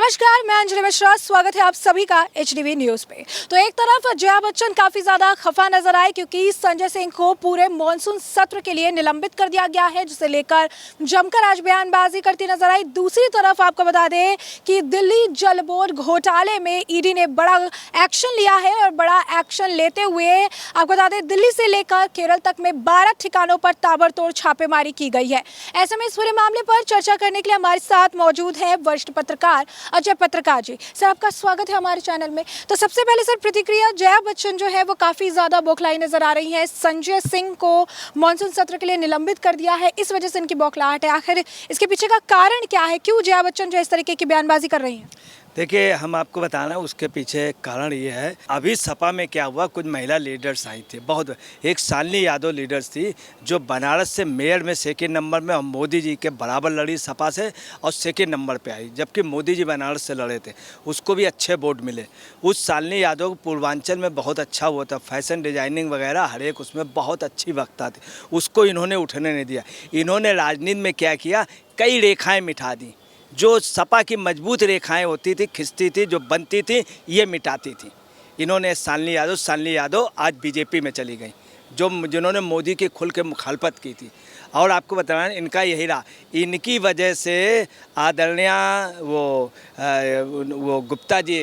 नमस्कार, मैं अंजलि मिश्रा। स्वागत है आप सभी का एचडीवी न्यूज पे। तो एक तरफ जया बच्चन काफी ज्यादा खफा नजर आए क्योंकि संजय सिंह को पूरे मॉनसून सत्र के लिए निलंबित कर दिया गया है, जिसे लेकर जमकर आज बयानबाजी करती नजर आई। दूसरी तरफ आपको बता दें कि दिल्ली जल बोर्ड घोटाले में ईडी ने बड़ा एक्शन लिया है और बड़ा एक्शन लेते हुए आपको बता दें दिल्ली से लेकर केरल तक में 12 ठिकानों पर ताबड़तोड़ छापेमारी की गई है। ऐसे में इस पूरे मामले पर चर्चा करने के लिए हमारे साथ मौजूद है वरिष्ठ पत्रकार अजय पत्रकार जी। सर, आपका स्वागत है हमारे चैनल में। तो सबसे पहले सर, प्रतिक्रिया, जया बच्चन जो है वो काफी ज्यादा बौखलाई नजर आ रही है। संजय सिंह को मॉनसून सत्र के लिए निलंबित कर दिया है, इस वजह से इनकी बौखलाहट है। आखिर इसके पीछे का कारण क्या है? क्यों जया बच्चन जो इस तरीके की बयानबाजी कर रही हैं? देखिए, हम आपको बताना उसके पीछे कारण ये है। अभी सपा में क्या हुआ, कुछ महिला लीडर्स आई थी, बहुत एक शालिनी यादव लीडर्स थी जो बनारस से मेयर में सेकेंड नंबर में और मोदी जी के बराबर लड़ी सपा से और सेकेंड नंबर पे आई, जबकि मोदी जी बनारस से लड़े थे, उसको भी अच्छे वोट मिले। उस शालिनी यादव पूर्वांचल में बहुत अच्छा हुआ था, फैशन डिजाइनिंग वगैरह हर एक उसमें बहुत अच्छी वक्ता थी, उसको इन्होंने उठने नहीं दिया। इन्होंने राजनीति में क्या किया, कई रेखाएँ मिटा दी। जो सपा की मजबूत रेखाएं होती थी, खिंचती थी, जो बनती थी, ये मिटाती थी। इन्होंने शालिनी यादव आज बीजेपी में चली गई, जिन्होंने मोदी की खुल के मुखालफत की थी। और आपको बताना इनका यही रहा, इनकी वजह से आदरणीय वो गुप्ता जी,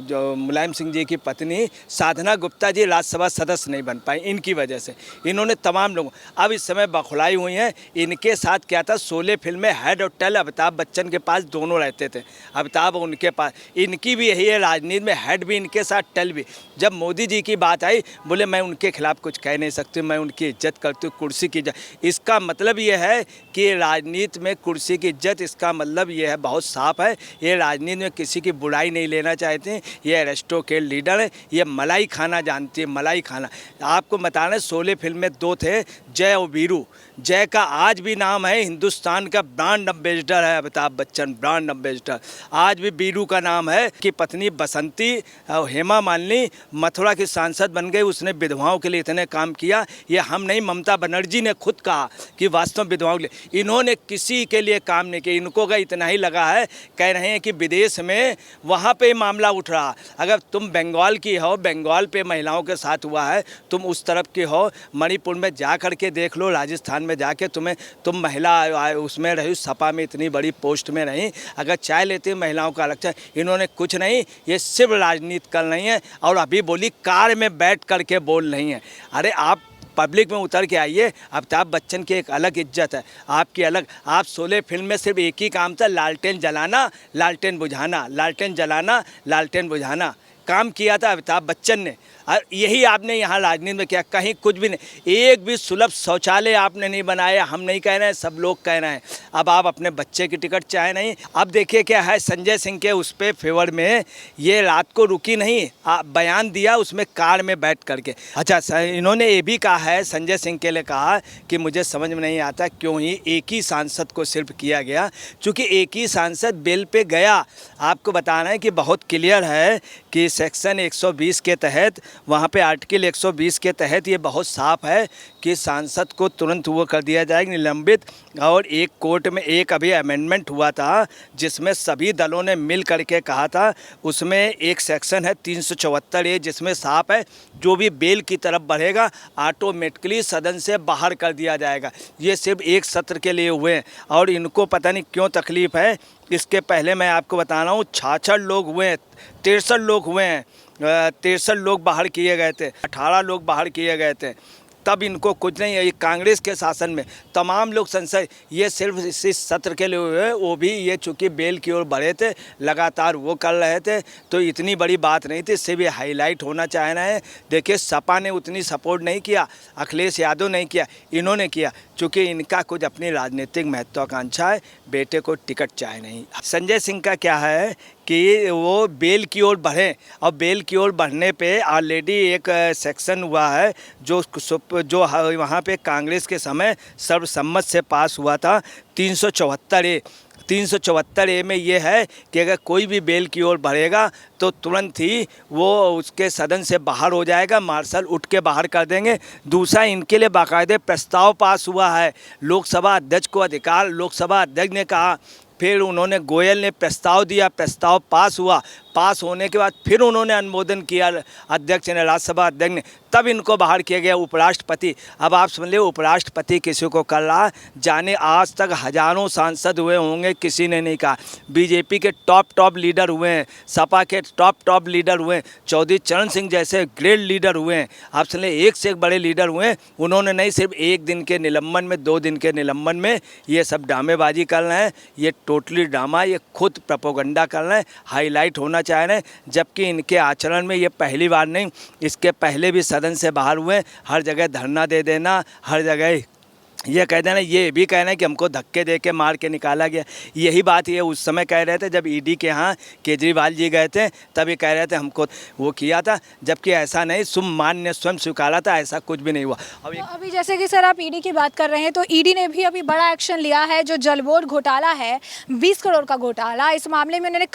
जो मुलायम सिंह जी की पत्नी साधना गुप्ता जी राज्यसभा सदस्य नहीं बन पाई, इनकी वजह से। इन्होंने तमाम लोगों, अब इस समय बखुलाई हुई हैं। इनके साथ क्या था, शोले फिल्म में हेड और टेल अमिताभ बच्चन के पास दोनों रहते थे, अमिताभ उनके पास। इनकी भी यही है, राजनीति में हेड भी इनके साथ, टेल भी। जब मोदी जी की बात आई, बोले मैं उनके खिलाफ कुछ कह नहीं सकती, मैं उनकी इज्जत करती हूँ, कुर्सी की इज्जत। इसका मतलब ये है कि राजनीति में कुर्सी की इज्जत, इसका मतलब ये है, बहुत साफ है, ये राजनीति में किसी की बुराई नहीं लेना चाहते। ये अरेस्टो के लीडर है, ये मलाई खाना जानती है, मलाई खाना। आपको बताना, शोले फिल्म में दो थे, जय और वीरू। जय का आज भी नाम है, हिंदुस्तान का ब्रांड एम्बेसडर है अमिताभ बच्चन, ब्रांड एम्बेसडर। आज भी वीरू का नाम है कि पत्नी बसंती और हेमा मालिनी मथुरा की सांसद बन गई, उसने विधवाओं के लिए इतने काम किया। ये हम नहीं, ममता बनर्जी ने खुद कहा कि वास्तव में विधवाओं के लिए इन्होंने किसी के लिए काम नहीं किया। इनको का इतना ही लगा है, कह रहे हैं कि विदेश में वहाँ पे मामला उठ रहा। अगर तुम बंगाल की हो, बंगाल पे महिलाओं के साथ हुआ है, तुम उस तरफ की हो, मणिपुर में जा कर के देख लो, राजस्थान में जाके तुम महिला उसमें रही, सपा में इतनी बड़ी पोस्ट में रही, अगर चाय लेती महिलाओं का आरक्षण। इन्होंने कुछ नहीं, ये सिर्फ राजनीति कर रही हैं। और अभी बोली कार में बैठ करके बोल रही हैं। अरे आप पब्लिक में उतर के आइए। अमिताभ बच्चन की एक अलग इज्जत है, आपकी अलग। आप शोले फिल्म में सिर्फ एक ही काम था, लालटेन जलाना, लालटेन बुझाना, लालटेन जलाना, लालटेन बुझाना काम किया था अमिताभ बच्चन ने। और यही आपने यहाँ राजनीति में किया, कहीं कुछ भी नहीं। एक भी सुलभ शौचालय आपने नहीं बनाया, हम नहीं कह रहे हैं, सब लोग कह रहे हैं। अब आप अपने बच्चे की टिकट चाहे नहीं। अब देखिए क्या है, संजय सिंह के उस पे फेवर में ये रात को रुकी नहीं, बयान दिया उसमें कार में बैठ करके। अच्छा सर, इन्होंने ये भी कहा है, संजय सिंह के लिए कहा कि मुझे समझ में नहीं आता क्यों ही एक ही सांसद को सिर्फ किया गया, चूँकि एक ही सांसद बिल पे गया। आपको बताना है कि बहुत क्लियर है कि सेक्शन 120 के तहत, वहाँ पे आर्टिकल 120 के तहत ये बहुत साफ है कि सांसद को तुरंत वो कर दिया जाएगा निलंबित। और एक कोर्ट में एक अभी अमेंडमेंट हुआ था जिसमें सभी दलों ने मिल करके कहा था, उसमें एक सेक्शन है 374A, जिसमें साफ है जो भी बेल की तरफ बढ़ेगा ऑटोमेटिकली सदन से बाहर कर दिया जाएगा। ये सिर्फ एक सत्र के लिए हुए हैं और इनको पता नहीं क्यों तकलीफ़ है। इसके पहले मैं आपको बता रहा हूँ 66 लोग हुए हैं, 63 लोग हुए हैं, 63 लोग बाहर किए गए थे, 18 लोग बाहर किए गए थे, तब इनको कुछ नहीं है। ये कांग्रेस के शासन में तमाम लोग संसद, ये सिर्फ इस सत्र के लिए हुए, वो भी ये चूँकि बेल की ओर बढ़े थे, लगातार वो कर रहे थे, तो इतनी बड़ी बात नहीं थी, सिर्फ ये हाईलाइट होना चाह रहे हैं। देखिए, सपा ने उतनी सपोर्ट नहीं किया, अखिलेश यादव नहीं किया, इन्होंने किया, चूँकि इनका कुछ अपनी राजनीतिक महत्वाकांक्षा है, बेटे को टिकट चाहे नहीं। संजय सिंह का क्या है कि वो बेल की ओर बढ़े, और बेल की ओर बढ़ने पे ऑलरेडी एक सेक्शन हुआ है जो वहाँ पे कांग्रेस के समय सर्वसम्मत से पास हुआ था, 374A। 374A में ये है कि अगर कोई भी बेल की ओर बढ़ेगा तो तुरंत ही वो उसके सदन से बाहर हो जाएगा, मार्शल उठ के बाहर कर देंगे। दूसरा, इनके लिए बाकायदे प्रस्ताव पास हुआ है, लोकसभा अध्यक्ष को अधिकार, लोकसभा अध्यक्ष ने कहा फिर उन्होंने गोयल ने प्रस्ताव दिया, प्रस्ताव पास हुआ, पास होने के बाद फिर उन्होंने अनुमोदन किया अध्यक्ष ने, राज्यसभा अध्यक्ष ने, तब इनको बाहर किया गया उपराष्ट्रपति। अब आप समझ लीजिए उपराष्ट्रपति किसी को कर रहा, जाने आज तक हजारों सांसद हुए होंगे, किसी ने नहीं कहा। बीजेपी के टॉप लीडर हुए हैं, सपा के टॉप लीडर हुए हैं, चौधरी चरण सिंह जैसे ग्रेट लीडर हुए हैं, आप समझ एक से एक बड़े लीडर हुए हैं। उन्होंने नहीं, सिर्फ एक दिन के निलंबन में, 2 दिन के निलंबन में ये सब ड्रामेबाजी कर रहे हैं। ये टोटली ड्रामा, ये खुद प्रोपोगंडा कर रहे हैं, हाईलाइट होना चाह रहे हैं, जबकि इनके आचरण में ये पहली बार नहीं, इसके पहले भी सदन से बाहर हुए, हर जगह धरना दे देना, हर जगह ये कह देना, ये भी कहना है कि हमको धक्के दे के मार के निकाला गया। यही बात ये उस समय कह रहे थे जब ईडी के यहाँ केजरीवाल जी गए थे, तभी कह रहे थे हमको वो किया था, जबकि ऐसा नहीं, मान ने स्वयं स्वीकारा था, ऐसा कुछ भी नहीं हुआ। तो अभी जैसे कि सर आप ईडी की बात कर रहे हैं, तो ईडी ने भी अभी बड़ा एक्शन लिया है। जो जल बोर्ड घोटाला है, 20 करोड़ का घोटाला, इस मामले में उन्होंने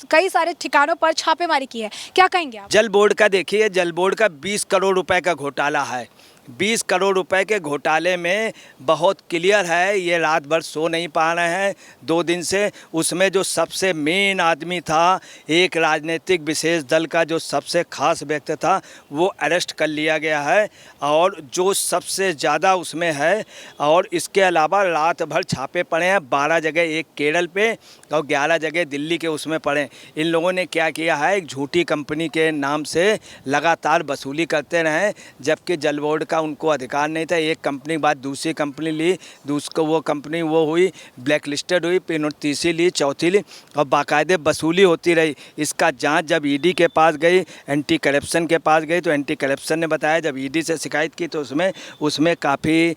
कई सारे ठिकानों पर छापेमारी की है, क्या कहेंगे आप? जल बोर्ड का देखिए, जल बोर्ड का 20 करोड़ रुपए का घोटाला है। 20 करोड़ रुपए के घोटाले में बहुत क्लियर है, ये रात भर सो नहीं पा रहे हैं 2 दिन से। उसमें जो सबसे मेन आदमी था, एक राजनीतिक विशेष दल का जो सबसे खास व्यक्ति था, वो अरेस्ट कर लिया गया है, और जो सबसे ज़्यादा उसमें है। और इसके अलावा रात भर छापे पड़े हैं, 12 जगह, एक केरल पे और 11 जगह दिल्ली के उसमें पड़े। इन लोगों ने क्या किया है, एक झूठी कंपनी के नाम से लगातार वसूली करते रहे, जबकि जल बोर्ड का उनको अधिकार नहीं था। एक कंपनी के बाद दूसरी कंपनी ली, दूसरी वो कंपनी वो हुई, ब्लैक लिस्टेड हुई, फिर तीसरी ली, चौथी ली, और बाकायदे वसूली होती रही। इसका जांच जब ईडी के पास गई, एंटी करप्शन के पास गई, तो एंटी करप्शन ने बताया, जब ईडी से शिकायत की तो उसमें काफ़ी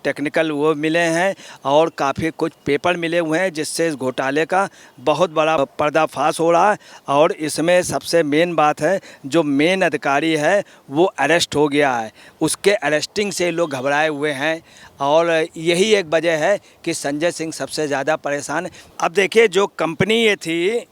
टेक्निकल वो मिले हैं, और काफ़ी कुछ पेपर मिले हुए हैं, जिससे इस घोटाले का बहुत बड़ा पर्दाफाश हो रहा है। और इसमें सबसे मेन बात है, जो मेन अधिकारी है वो अरेस्ट हो गया है, उसके अरेस्टिंग से लोग घबराए हुए हैं, और यही एक वजह है कि संजय सिंह सबसे ज़्यादा परेशान है। अब देखिए, जो कंपनी ये थी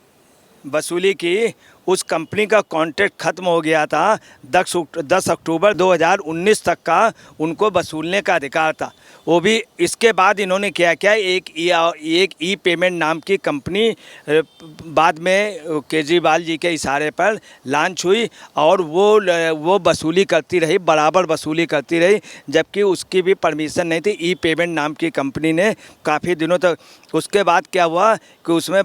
वसूली की, उस कंपनी का कॉन्ट्रैक्ट ख़त्म हो गया था। 10 अक्टूबर 2019 तक का उनको वसूलने का अधिकार था। वो भी इसके बाद इन्होंने क्या किया, एक ई पेमेंट नाम की कंपनी बाद में केजरीवाल जी के इशारे पर लॉन्च हुई, और वो वसूली करती रही, बराबर वसूली करती रही, जबकि उसकी भी परमिशन नहीं थी। ई पेमेंट नाम की कंपनी ने काफ़ी दिनों तक। उसके बाद क्या हुआ कि उसमें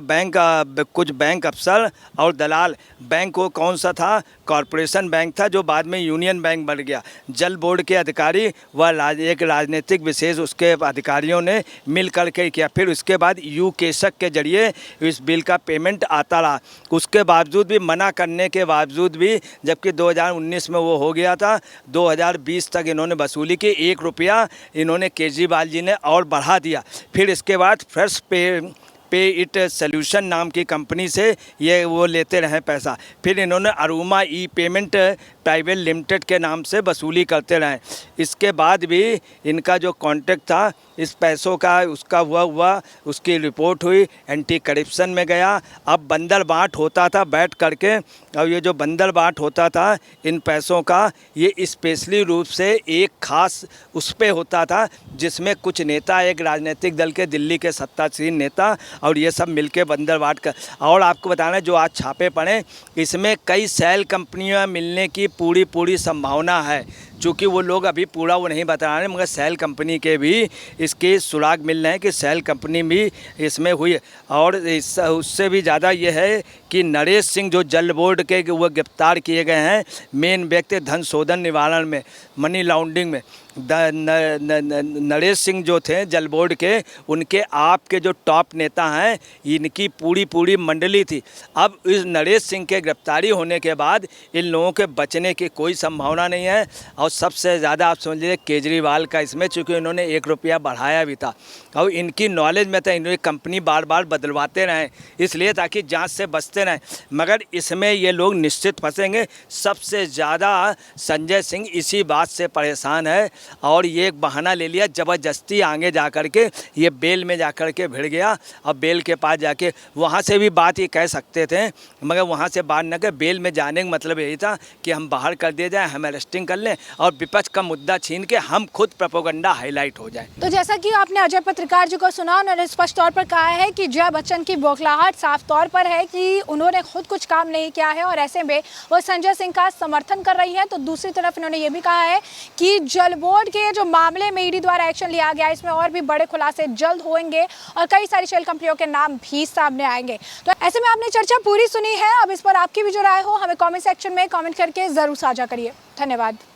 कुछ बैंक अफसर और दलाल, बैंक वो कौन सा था, कॉरपोरेशन बैंक था, जो बाद में यूनियन बैंक बन गया। जल बोर्ड के अधिकारी व एक राजनीतिक विशेष उसके अधिकारियों ने मिल करके किया। फिर उसके बाद यूकेशक के जरिए इस बिल का पेमेंट आता रहा। उसके बावजूद भी, मना करने के बावजूद भी, जबकि 2019 में वो हो गया था, 2020 तक इन्होंने वसूली की। 1 रुपया इन्होंने केजरीवाल जी ने और बढ़ा दिया। फिर इसके बाद फ्रेश पे इट सोल्यूशन नाम की कंपनी से ये वो लेते रहे पैसा। फिर इन्होंने अरुमा ई पेमेंट प्राइवेट लिमिटेड के नाम से वसूली करते रहे। इसके बाद भी इनका जो कॉन्ट्रैक्ट था, इस पैसों का उसका हुआ उसकी रिपोर्ट हुई, एंटी करप्शन में गया। अब बंदर बाँट होता था बैठ करके, और ये जो बंदर बाँट होता था इन पैसों का, ये स्पेशली रूप से एक खास उस पे होता था, जिसमें कुछ नेता, एक राजनीतिक दल के दिल्ली के सत्तासीन नेता और ये सब मिलके बंदर बाँट कर। और आपको बताना, जो आज छापे पड़े, इसमें कई सेल कंपनियां मिलने की पूरी संभावना है। चूँकि वो लोग अभी पूरा वो नहीं बता रहे हैं, मगर सेल कंपनी के भी इसके सुराग मिल रहे हैं कि सेल कंपनी भी इसमें हुई है। और उससे भी ज़्यादा ये है कि नरेश सिंह, जो जल बोर्ड के वो गिरफ्तार किए गए हैं, मेन व्यक्ति धन शोधन निवारण में, मनी लॉन्ड्रिंग में। नरेश सिंह जो थे जल बोर्ड के, उनके आपके जो टॉप नेता हैं, इनकी पूरी मंडली थी। अब इस नरेश सिंह के गिरफ्तारी होने के बाद इन लोगों के बचने की कोई संभावना नहीं है। और सबसे ज़्यादा आप समझ लीजिए केजरीवाल का इसमें, चूँकि इन्होंने 1 रुपया बढ़ाया भी था, और इनकी नॉलेज में था, इन्होंने कंपनी बार बार बदलवाते रहें, इसलिए ताकि जांच से बचते रहें। मगर इसमें ये लोग निश्चित फंसेंगे। सबसे ज़्यादा संजय सिंह इसी बात से परेशान है और ये एक बहाना ले लिया, ज़बरदस्ती आगे जा कर के ये बेल में जा कर के भिड़ गया और बेल के पास जाके वहाँ से भी बात ये कह सकते थे, मगर वहाँ से बात न कर बेल में जाने का मतलब यही था कि हम बाहर कर दिए जाए, हम अरेस्टिंग कर लें और विपक्ष का मुद्दा छीन के हम खुद प्रोपेगेंडा हाईलाइट हो जाए। तो जैसा कि आपने अजय पत्रकार जी को सुना, उन्होंने स्पष्ट तौर पर कहा है कि जया बच्चन की बौखलाहट साफ तौर पर है कि उन्होंने खुद कुछ काम नहीं किया है और ऐसे में वो संजय सिंह का समर्थन कर रही है। तो दूसरी तरफ इन्होंने ये भी कहा है कि जल बोर्ड के जो मामले में ईडी द्वारा एक्शन लिया गया, इसमें और भी बड़े खुलासे जल्द होंगे और कई सारी शेल कंपनियों के नाम भी सामने आएंगे। तो ऐसे में आपने चर्चा पूरी सुनी है, अब इस पर आपकी भी जो राय हो हमें कमेंट सेक्शन में कमेंट करके जरूर साझा करिए। धन्यवाद।